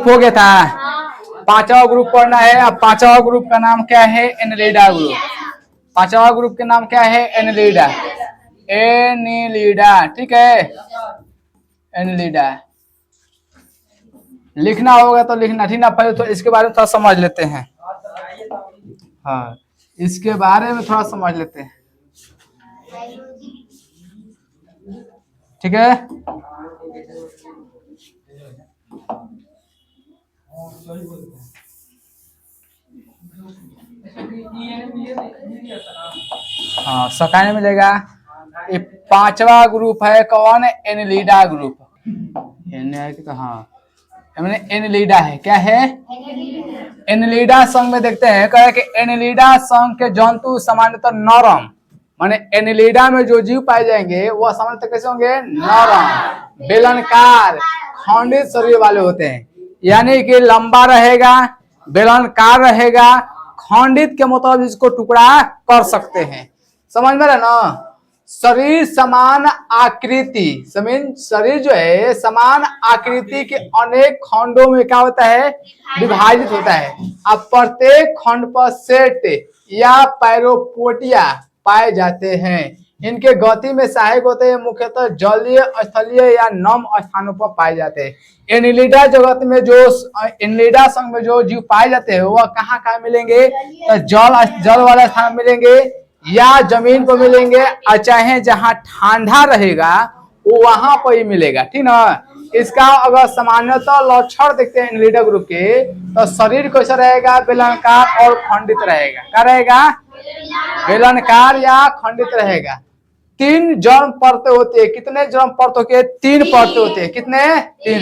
हो गया था। पांचवा ग्रुप पढ़ना है। अब पांचवा ग्रुप का नाम क्या है? Annelida group. पांचवा ग्रुप के नाम क्या है? एनेलिडा। एनेलिडा, ठीक है, एनेलिडा। लिखना होगा तो लिखना, ठीक ना। पहले तो इसके बारे में थोड़ा समझ लेते हैं। हाँ, इसके बारे में थोड़ा समझ लेते हैं, ठीक है। हाँ, सकाने मिलेगा। ये पांचवा ग्रुप है कौन? Annelida group. हाँ, एनेलिडा है। क्या है? एनेलिडा संघ में देखते हैं, कहे कि एनेलिडा संघ के जंतु सामान्यतः नरम, माने एनेलिडा में जो जीव पाए जाएंगे वह सामान्यतः कैसे होंगे? नरम, बेलनकार, खंडित शरीर वाले होते हैं। यानी कि लंबा रहेगा, बेलनकार रहेगा, खंडित के मतलब इसको टुकड़ा कर सकते हैं। समझ में रहे ना? शरीर समान आकृति, शरीर जो है समान आकृति के अनेक खंडों में क्या होता है? विभाजित होता है। अब प्रत्येक खंड पर सेट या पैरोपोटिया पाए जाते हैं। इनके गति में सहायक होते हैं, मुख्यतः जलीय, स्थलीय या नम स्थानों पर पाए जाते हैं। एनेलिडा जगत में जो एनेलिडा संघ में जो जीव पाए जाते हैं वह कहाँ कहाँ मिलेंगे? तो जल वाला स्थान मिलेंगे, या जमीन पर मिलेंगे, और चाहे जहां ठंडा रहेगा वो वहां पर ही मिलेगा, ठीक ना। इसका अगर सामान्यतः लक्षण देखते हैं एनेलिडा ग्रुप के, तो शरीर कैसा रहेगा? बेलनाकार और खंडित रहेगा। क्या रहेगा? बेलनाकार या खंडित रहेगा। 3 जन्म परतें होती है। कितने जन्म परतों के? 3 परतें होती है। कितने? 3।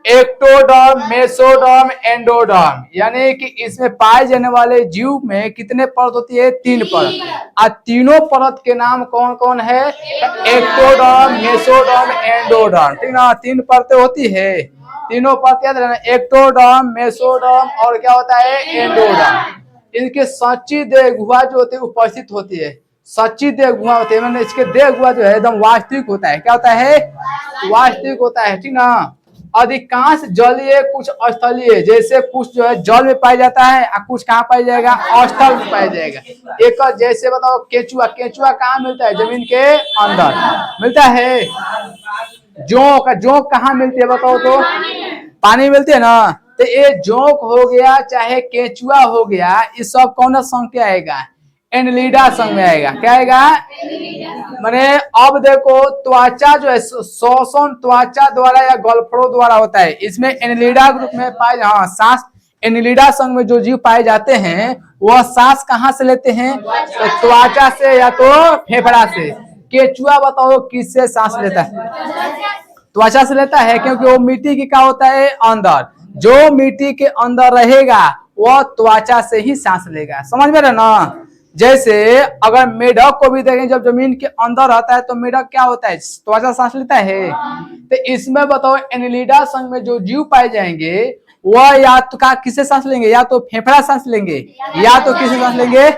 Ectoderm, mesoderm, endoderm. यानी कि इसमें पाए जाने वाले जीव में कितने परत होती है? 3 परत। और तीनों परत के नाम कौन कौन है? एक्टोडर्म, मेसोडर्म, एंडोडर्म, ठीक ना। 3 परतें होती है। तीनों परत याद रहना, एक्टोडर्म, मेसोडर्म और क्या होता है? एंडोडर्म। इनके सच्ची देह गुहा जो होती है उपस्थित होती है। सच्ची देह गुहा होती है, मैंने इसके देह गुहा जो है एकदम वास्तविक होता है। क्या होता है? वास्तविक होता है, ठीक ना। अधिकांश जलीय, कुछ स्थलीय, जैसे कुछ जो है जल में पाया जाता है और कुछ कहाँ पाया जाएगा? स्थल में पाया जाएगा। एक जैसे बताओ केचुआ, केचुआ कहाँ मिलता है? जमीन के अंदर मिलता है। जोंक, जोंक कहाँ मिलती है बताओ तो? पानी मिलती है ना। तो ये जोंक हो गया चाहे केचुआ हो गया, ये सब कौन संघ के आएगा? एनेलिडा संघ में आएगा। क्या आएगा? माने अब देखो त्वचा जो है शोषण त्वचा द्वारा या गलफड़ों द्वारा होता है। इसमें एनेलिडा ग्रुप में पाए, हाँ, सांस एनेलिडा संघ में जो जीव पाए जाते हैं वह सांस कहाँ से लेते हैं? तो त्वचा से या तो फेफड़ा से। केचुआ बताओ किससे सांस लेता है? त्वचा से लेता है, क्योंकि वो मिट्टी की क्या होता है? अंदर। जो मिट्टी के अंदर रहेगा वह त्वचा से ही सांस लेगा। समझ में रहे ना? जैसे अगर मेढक को भी देखें, जब जमीन के अंदर रहता है तो मेढक क्या होता है? त्वचा सांस लेता है। तो इसमें बताओ एनेलिडा संघ में जो जीव पाए जाएंगे वह या तो किससे सांस लेंगे? या तो फेफड़ा सांस लेंगे, या तो किससे सांस लेंगे?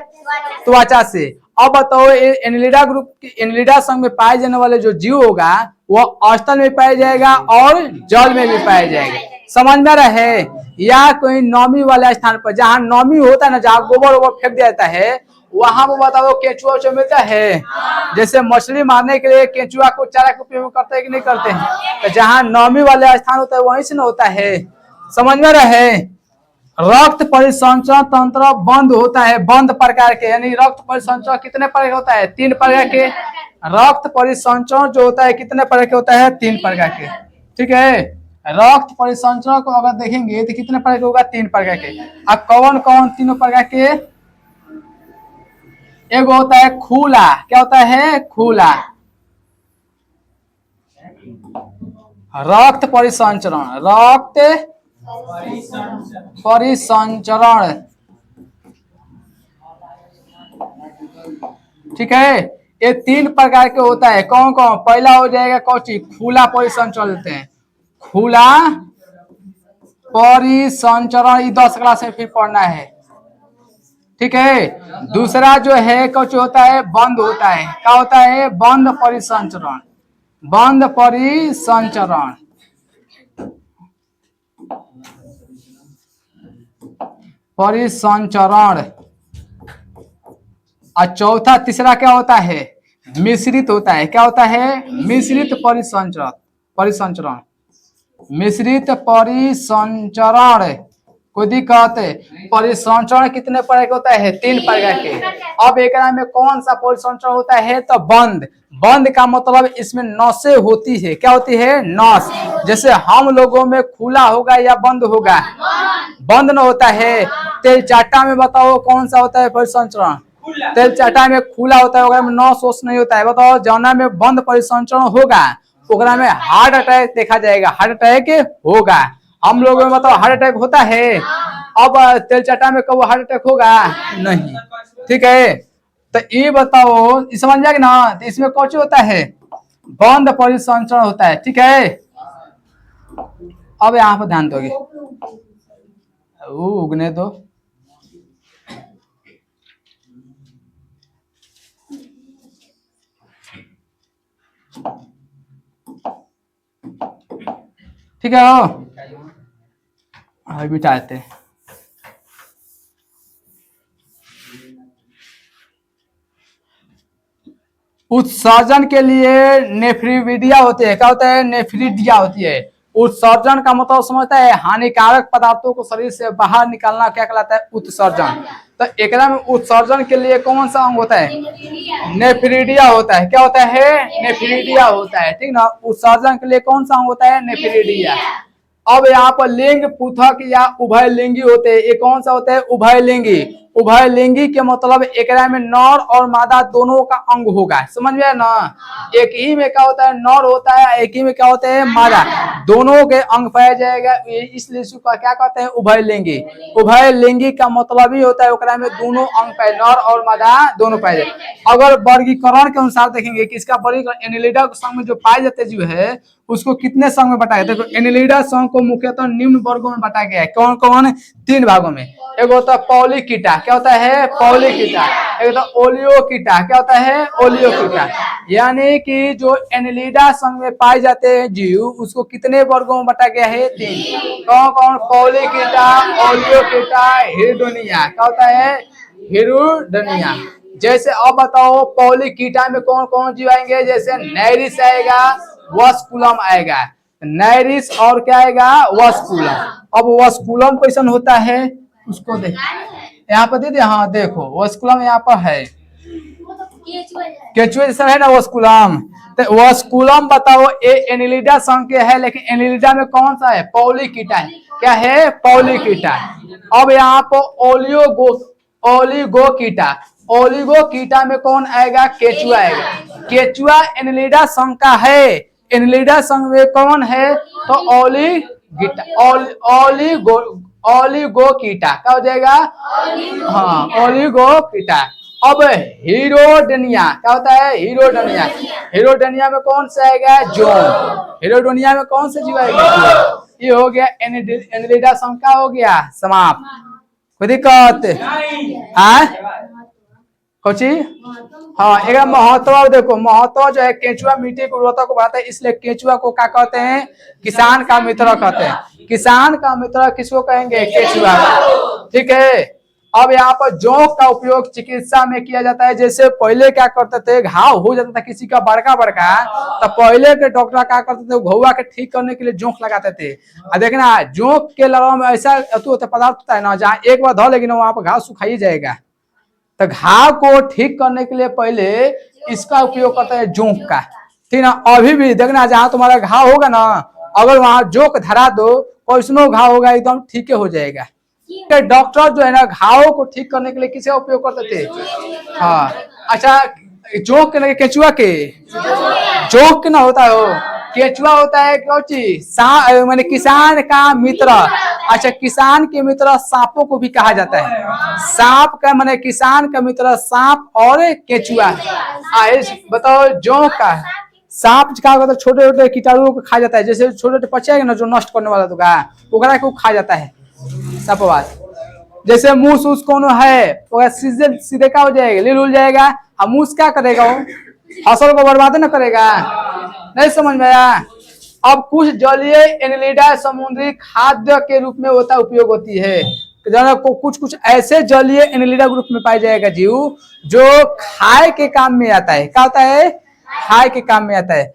त्वचा से। अब बताओ एनेलिडा ग्रुप, एनेलिडा संघ में पाए जाने वाले जो जीव होगा वो स्थल में पाया जाएगा और जल में भी पाया जाएगा। समझ में रहे? या कोई नमी वाले स्थान पर, जहां नमी होता है ना, जहां गोबर वोबर फेंक दिया जाता है, वहां वो बताओ केंचुआ उचुआ मिलता है। जैसे मछली मारने के लिए केंचुआ को चारा के उपयोग करते हैं कि नहीं करते हैं? तो जहां नमी वाले स्थान होता है वहीं से ना होता है। समझ में रहे? रक्त परिसंचरण तंत्र बंद होता है, बंद प्रकार के। यानी रक्त परिसंचरण कितने प्रकार होता है? 3 प्रकार के। रक्त परिसंचरण जो होता है कितने प्रकार के होता है? 3 प्रकार के, ठीक है। रक्त परिसंचरण को अगर देखेंगे तो कितने प्रकार के होगा? 3 प्रकार के। अब कौन कौन तीनों प्रकार के? एक होता है खुला। क्या होता है? खुला। रक्त परिसंचरण, रक्त परिसंचरण, ठीक है। ये 3 प्रकार के होता है। कौन कौन? पहला हो जाएगा कौन चीज? खुला परिसंचरण लेते हैं। खुला परिसंचरण, ये 10 क्लास में फिर पढ़ना है, ठीक है। दूसरा जो है कुछ होता है बंद होता है। क्या होता है? बंद परिसंचरण, बंद परिसंचरण। परिसंचरण। और चौथा तीसरा क्या होता है? मिश्रित होता है। क्या होता है? मिश्रित परिसंचरण। परिसंचरण, मिश्रित परिसंचरण। कोई दिक्कत? परिसंचरण कितने प्रकार के होता है? 3 प्रकार के। अब एक में कौन सा परिसंचरण होता है? तो बंद। बंद का मतलब इसमें नसें होती है। क्या होती है? नस। जैसे हम लोगों में खुला होगा या बंद होगा? बंद न होता है। तेल चाटा में बताओ कौन सा होता है परिसंचरण? तेल चाटा में खुला होता है, में नस वोस नहीं होता है। बताओ जौना में बंद परिसंचरण होगा ओकरा में हार्ट अटैक देखा जाएगा। हार्ट अटैक होगा। हम लोगों में बताओ हार्ट अटैक होता है? अब तेल चाटा में कब हार्ट अटैक होगा? नहीं। ठीक है, तो ये बताओ, समझ जाएगा ना? तो इसमें कौन सी होता है? बंद परिसंचरण होता है। ठीक है, अब यहाँ पर ध्यान दोगे, उगने दो। ठीक है, मिटाते। उत्सर्जन के लिए नेफ्रिडिया होते हैं। क्या होता है? नेफ्रिडिया होती है। उत्सर्जन का मतलब समझता है हानिकारक पदार्थों को शरीर से बाहर निकालना। क्या कहलाता है? उत्सर्जन। तो एक में उत्सर्जन के लिए कौन सा अंग होता है? नेफ्रिडिया होता है। क्या होता है? नेफ्रिडिया होता है। ठीक ना? उत्सर्जन के लिए कौन सा अंग होता है? नेफ्रिडिया। अब यहाँ पर लिंग पृथक या उभय लिंगी होते हैं। ये कौन सा होता है? उभय लिंगी। उभय लिंगी के मतलब एक में नर और मादा दोनों का अंग होगा। समझ में ना? एक ही में क्या होता है? नर होता है, एक ही में क्या होता है? मादा। दोनों के अंग पाया जाएगा, इसलिए इसको क्या कहते हैं? उभय लिंगी। उभय लिंगी का मतलब ही होता है ओकरा में दोनों अंग पाए, नर और मादा दोनों पाए जाए। अगर वर्गीकरण के अनुसार देखेंगे कि इसका वर्गीकरण एनिलिडा संघ में जो पाए जाते जो है उसको कितने संघ में बांटा गया? देखो एनिलिडा संघ को मुख्यतः निम्न वर्गों में बांटा गया है। कौन कौन? 3 भागों में। एक होता है पॉलीकीटा। क्या होता है? पॉलीकीटा। एक होता है ओलियोकीटा। क्या होता है? ओलियोकीटा। यानी कि जो एनिलिडा संघ में पाए जाते हैं जीव उसको कितने वर्गों में बांटा गया है? 3। कौन कौन? पॉलीकीटा, ओलियोकीटा, हिरडोनिया। क्या होता है? हिरडोनिया। जैसे अब बताओ पॉलीकीटा में कौन कौन जीव आएंगे? जैसे नैरिस आएगा, वस्कुलम आएगा। नैरिस और क्या आएगा? वस्कुलम। अब वस्कुलम कैसन होता है उसको देख, यहाँ पर दीदी। हाँ देखो वस्कुलम यहाँ पर है, केचुए जैसा है ना वस्कुलम। तो वस्कुलम बताओ ये एनिलिडा संघ के है, लेकिन एनिलिडा में कौन सा है? पॉलीकीटा है। क्या है? पॉलीकीटा। अब यहाँ पर ओलिगोकीटा। ओलिगोकीटा में कौन आएगा? केचुआ आएगा। केचुआ एनिलिडा संघ का है। एनिलिडा संघ में कौन है? तो ओलिगोकीटा। क्या हो जाएगा? हाँ ओलिगोकीटा। अब हीरोडनिया। क्या होता है? हीरोडनिया। हीरोडनिया में कौन सा आएगा? जोन। हीरोडोनिया में कौन सा जीव आएगा? ये हो गया एनिलिडा संघ का हो गया समाप्त। कोई दिक्कत? कोची? हाँ, एक महत्व देखो, महत्व जो है केचुआ मिट्टी की उर्वरता को बढ़ाता है, इसलिए केचुआ को क्या कहते हैं? किसान का मित्र कहते हैं। किसान का मित्र किसको कहेंगे? केचुआ। ठीक है, अब यहाँ पर जोंक का उपयोग चिकित्सा में किया जाता है। जैसे पहले क्या करते थे, घाव हो जाता था किसी का बड़का बड़का, तो पहले के डॉक्टर क्या करते थे? घुआ के ठीक करने के लिए जोंक लगाते थे। देखना जोंक के लड़ाव में ऐसा पदार्थ होता है ना, जहाँ एक बार धो लेगी ना वहां पर घाव सुखाई जाएगा। तो घाव को ठीक करने के लिए पहले इसका उपयोग करते हैं, जोंक का। ठीक ना? अभी भी देखना जहां तुम्हारा घाव होगा ना, अगर वहां जोंक धरा दो, कैसनो घाव होगा एकदम ठीक हो जाएगा। डॉक्टर जो है ना घावों को ठीक करने के लिए किसे उपयोग करते थे? हाँ, अच्छा जोंक के केचुआ के जोंक के ना होता है, केचुआ होता है क्या चीज? मैंने किसान का मित्र। अच्छा, किसान के मित्र सांपों को भी कहा जाता है। सांप का मैंने किसान का मित्र सांप और केचुआ। बताओ जोंक का सांप क्या होता है? छोटे छोटे कीटाणुओं को खा जाता है। जैसे छोटे छोटे पक्षी है ना जो नष्ट करने वाला तो ओकरा को खा जाता है सपवास। जैसे मूस उस कौन है सीधे क्या हो जाएगा? लील उल जाएगा। मूस क्या करेगा? वो फसल को बर्बाद न करेगा। नहीं समझ में आया? अब कुछ जलीय एनिलिडा समुद्री खाद्य के रूप में होता उपयोग होती है। कुछ कुछ ऐसे जलीय एनिलिडा ग्रुप में पाया जाएगा जीव जो खाए के काम में आता है। क्या होता है? खाए के काम में आता है।